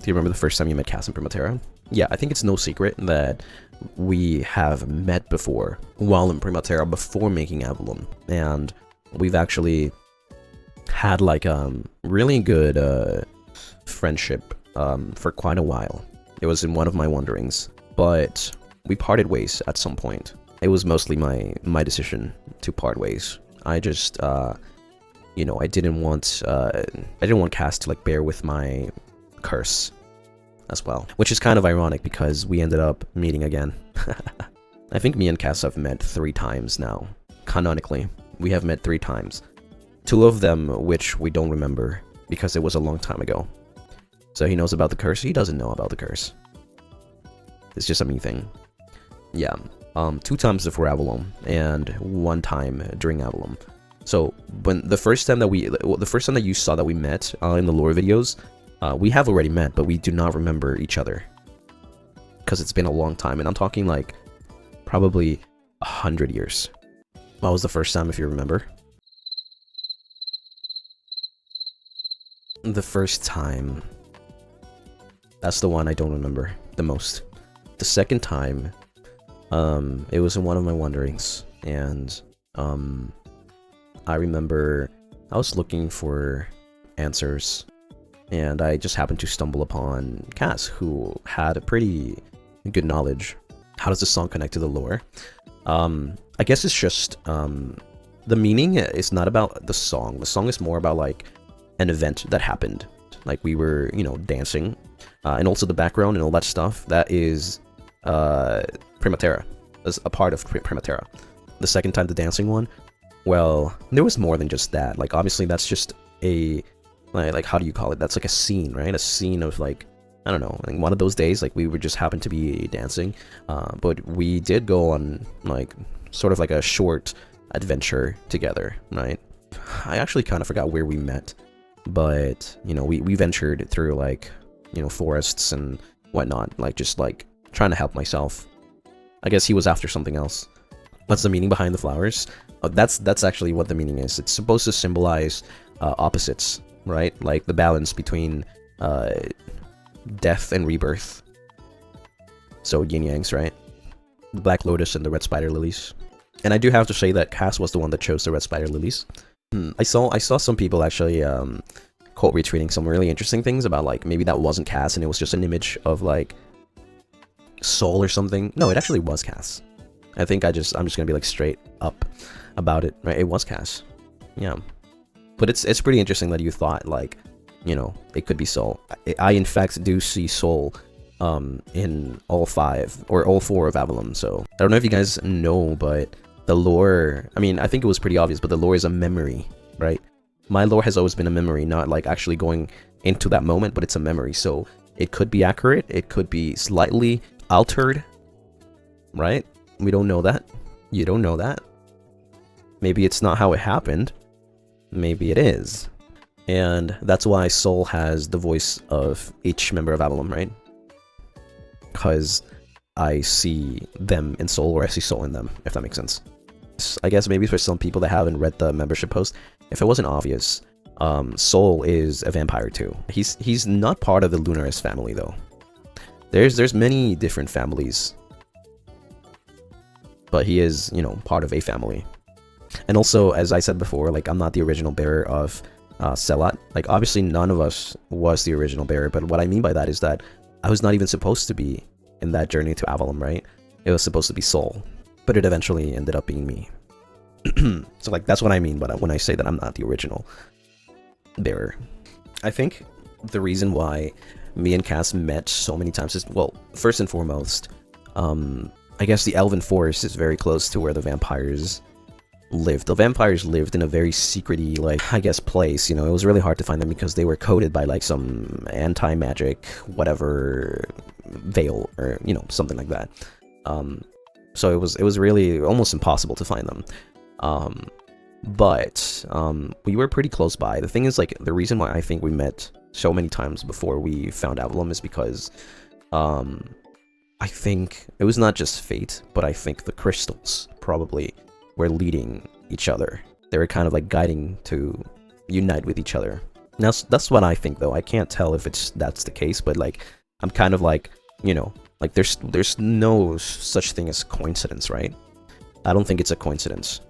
Do you remember the first time you met Cass and Primatera? Yeah, I think it's no secret that we have met before while in Primatera before making Avallum, and we've actually had like really good friendship for quite a while. It was in one of my wanderings, but we parted ways at some point. It was mostly my decision to part ways. I just you know, I didn't want Cass to like bear with my curse as well, which is kind of ironic because we ended up meeting again. I think me and Cass have met 3 times now. Canonically, we have met 3 times. 2 of them which we don't remember because it was a long time ago. So he knows about the curse, he doesn't know about the curse. It's just a me thing. Yeah, 2 times before Avallum and 1 time during Avallum. So when the first time that you saw that we met in the lore videos, we have already met, but we do not remember each other because it's been a long time, and I'm talking like probably 100 years. What was the first time, if you remember? The first time, that's the one I don't remember the most. The second time, it was in one of my wanderings, and I remember I was looking for answers, and I just happened to stumble upon Cass, who had a pretty good knowledge. How does the song connect to the lore? I guess it's just the meaning is not about the song. The song is more about like an event that happened. Like we were, you know, dancing, and also the background and all that stuff. That is Primatera. That's a part of Primatera. The second time, the dancing one, well, there was more than just that. Like obviously that's just a like how do you call it? That's like a scene, right? A scene of like, I don't know, like one of those days, like we were just happened to be dancing, but we did go on like sort of like a short adventure together, right? I actually kind of forgot where we met, but you know, we ventured through like, you know, forests and whatnot, like just like trying to help myself. I guess he was after something else. What's the meaning behind the flowers? That's actually what the meaning is. It's supposed to symbolize opposites, right? Like the balance between death and rebirth. So yin yangs, right? The black lotus and the red spider lilies. And I do have to say that Cass was the one that chose the red spider lilies. I saw some people actually quote retweeting some really interesting things about like maybe that wasn't Cass and it was just an image of like Soul or something. No, it actually was Cass. I think I'm just gonna be like straight up about it, right? It was Cass. Yeah. But it's pretty interesting that you thought like, you know, it could be Soul. I in fact do see Soul in all 5 or all 4 of Avallum. So I don't know if you guys know, but the lore, I mean, I think it was pretty obvious, but the lore is a memory, right? My lore has always been a memory, not like actually going into that moment, but it's a memory. So it could be accurate, it could be slightly altered, right? We don't know that. You don't know that. Maybe it's not how it happened. Maybe it is. And that's why Soul has the voice of each member of Avallum, right? Because I see them in Soul, or I see Soul in them, if that makes sense. I guess maybe for some people that haven't read the membership post, if it wasn't obvious, Soul is a vampire too. He's not part of the Lunaris family though. There's many different families, but he is, you know, part of a family. And also, as I said before, like I'm not the original bearer of Selat. Like obviously none of us was the original bearer, but what I mean by that is that I was not even supposed to be in that journey to Avallum, right? It was supposed to be Soul, but it eventually ended up being me. So like that's what I mean but when I say that I'm not the original bearer. I think the reason why me and Cass met so many times is, well, first and foremost, I guess the Elven Forest is very close to where the vampires lived. The vampires lived in a very secrety, like, I guess, place, you know. It was really hard to find them because they were coated by, like, some anti-magic, whatever, veil, or, you know, something like that. So it was really almost impossible to find them. But we were pretty close by. The thing is, like, the reason why I think we met so many times before we found Avallum is because I think it was not just fate, but I think the crystals probably were leading each other. They were kind of like guiding to unite with each other. Now that's what I think though. I can't tell if that's the case, but like I'm kind of like, you know, like there's no such thing as coincidence, right? I don't think it's a coincidence.